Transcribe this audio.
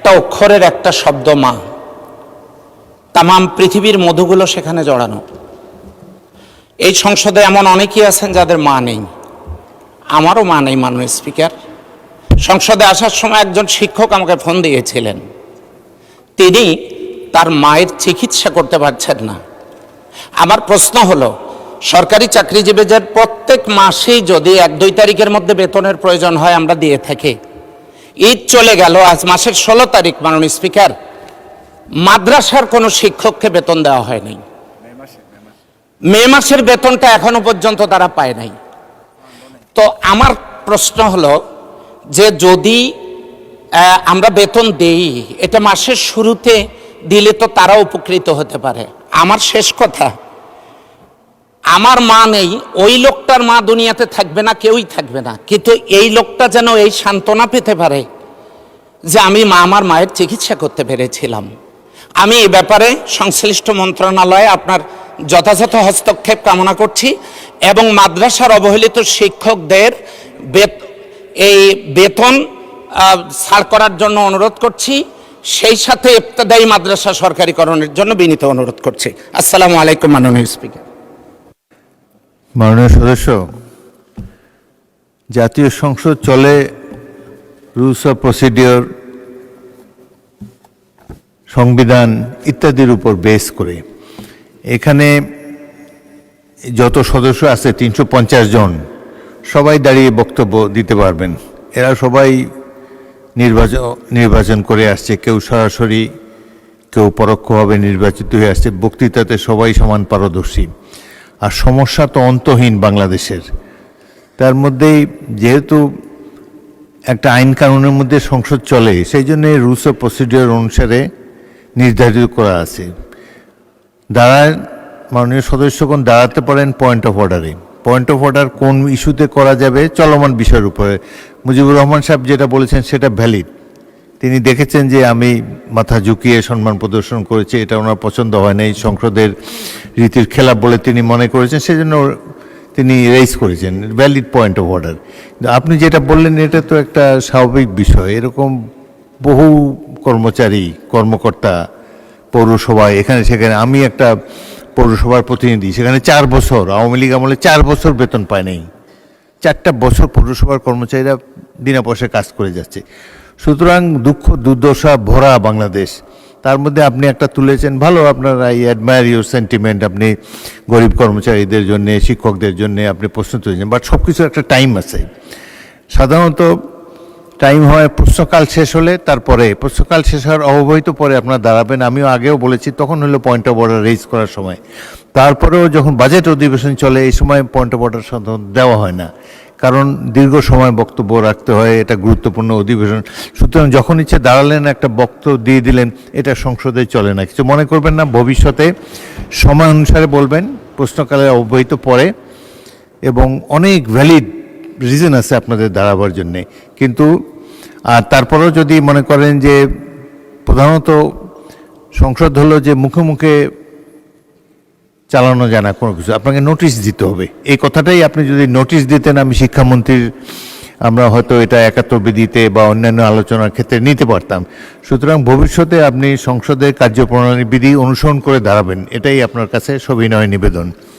একটা অক্ষরের একটা শব্দ মা, তামাম পৃথিবীর মধুগুলো সেখানে জড়ানো। এই সংসদে এমন অনেকেই আছেন যাদের মা নেই, আমারও মা নেই মাননীয় স্পিকার। সংসদে আসার সময় একজন শিক্ষক আমাকে ফোন দিয়েছিলেন, তিনি তার মায়ের চিকিৎসা করতে পারছেন না। আমার প্রশ্ন হলো, সরকারি চাকরিজীবীদের প্রত্যেক মাসেই যদি 1-2 তারিখের মধ্যে বেতনের প্রয়োজন হয় আমরা দিয়ে থাকি, ঈদ চলে গেল, আজ মাসের 16 তারিখ মাননীয় স্পিকার, মাদ্রাসার কোনো শিক্ষককে বেতন দেওয়া হয়নি। মে মাসের বেতনটা এখনো পর্যন্ত তারা পায় নাই। তো আমার প্রশ্ন হলো যে যদি আমরা বেতন দেই, এটা মাসের শুরুতে দিলে তো তারা উপকৃত হতে পারে। আমার শেষ কথা, আমার মা নেই, ওই লোকটার মা দুনিয়াতে থাকবে না, কেউই থাকবে না, কিন্তু এই লোকটা যেন এই সান্ত্বনা পেতে পারে যে আমি আমার মায়ের চিকিৎসা করতে পেরেছিলাম। আমি এই ব্যাপারে সংশ্লিষ্ট মন্ত্রণালয়ে আপনার যথাযথ হস্তক্ষেপ কামনা করছি এবং মাদ্রাসার অবহেলিত শিক্ষকদের এই বেতন ছাড় করার জন্য অনুরোধ করছি, সেই সাথে ইবতেদায়ী মাদ্রাসা সরকারিকরণের জন্য বিনীত অনুরোধ করছি। আসসালামু আলাইকুম মাননীয় স্পিকার। মাননীয় সদস্য, জাতীয় সংসদ চলে রুলস অফ প্রসিডিওর, সংবিধান ইত্যাদির উপর বেস করে। এখানে যত সদস্য আছে 350 জন, সবাই দাঁড়িয়ে বক্তব্য দিতে পারবেন। এরা সবাই নির্বাচন করে আসছে, কেউ সরাসরি, কেউ পরোক্ষভাবে নির্বাচিত হয়ে আসছে। বক্তৃতাতে সবাই সমান পারদর্শী। আর সমস্যা তো অন্তহীন বাংলাদেশের। তার মধ্যেই যেহেতু একটা আইন কানুনের মধ্যে সংসদ চলে, সেই জন্য রুলস অফ প্রসিডিওর অনুসারে নির্ধারিত করা আছে। মাননীয় সদস্যগণ দাঁড়াতে পারেন পয়েন্ট অফ অর্ডারে। পয়েন্ট অফ অর্ডার কোন ইস্যুতে করা যাবে চলমান বিষয়ের উপরে। মুজিবুর রহমান সাহেব যেটা বলেছেন সেটা ভ্যালিড। তিনি দেখেছেন যে আমি মাথা ঝুঁকিয়ে সম্মান প্রদর্শন করেছি, এটা ওনার পছন্দ হয় না, এই সংসদের রীতির খেলাপ বলে তিনি মনে করেছেন, সেজন্য তিনি রেইজ করেছেন, ভ্যালিড পয়েন্ট অফ অর্ডার। আপনি যেটা বললেন এটা তো একটা স্বাভাবিক বিষয়। এরকম বহু কর্মকর্তা পৌরসভায় এখানে সেখানে, আমি একটা পৌরসভার প্রতিনিধি, সেখানে 4 বছর আওয়ামী লীগ আমলে 4 বছর বেতন পায় নাই। 4টা বছর পৌরসভার কর্মচারীরা বিনা পয়সায় কাজ করে যাচ্ছে। সুতরাং দুঃখ দুর্দশা ভরা বাংলাদেশ। তার মধ্যে আপনি একটা তুলেছেন, ভালো, আপনার আই অ্যাডমায়ার ইউর সেন্টিমেন্ট। আপনি গরিব কর্মচারীদের জন্য, শিক্ষকদের জন্য আপনি প্রশ্ন তুলেছেন, বাট সব কিছুর একটা টাইম আছে। সাধারণত টাইম হয় প্রশ্নকাল শেষ হলে, তারপরে প্রশ্নকাল শেষ হওয়ার অব্যবহিত পরে আপনার দাঁড়াবেন। আমিও আগেও বলেছি, তখন হলো পয়েন্ট অফ অর্ডার রেইজ করার সময়। তারপরেও যখন বাজেট অধিবেশন চলে, এই সময় পয়েন্ট অফ অর্ডার সাধারণত দেওয়া হয় না, কারণ দীর্ঘ সময় বক্তব্য রাখতে হয়, এটা গুরুত্বপূর্ণ অধিবেশন। সুতরাং যখন ইচ্ছে দাঁড়ালেন, একটা বক্তব্য দিয়ে দিলেন, এটা সংসদে চলে না। কিছু মনে করবেন না, ভবিষ্যতে সময় অনুসারে বলবেন, প্রশ্নকালের অব্যবহিত পরে, এবং অনেক ভ্যালিড রিজন আছে আপনাদের দাঁড়াবার জন্যে। কিন্তু আর তারপরেও যদি মনে করেন যে প্রধানত সংসদ হলো যে মুখে মুখে চালানো যায় না কোনো কিছু, আপনাকে নোটিশ দিতে হবে। এই কথাটাই আপনি যদি নোটিশ দিতেন, আমি শিক্ষামন্ত্রীর, আমরা হয়তো এটা 71 বিধিতে বা অন্যান্য আলোচনার ক্ষেত্রে নিতে পারতাম। সুতরাং ভবিষ্যতে আপনি সংসদের কার্যপ্রণালী বিধি অনুসরণ করে দাঁড়াবেন, এটাই আপনার কাছে সবিনয় নিবেদন।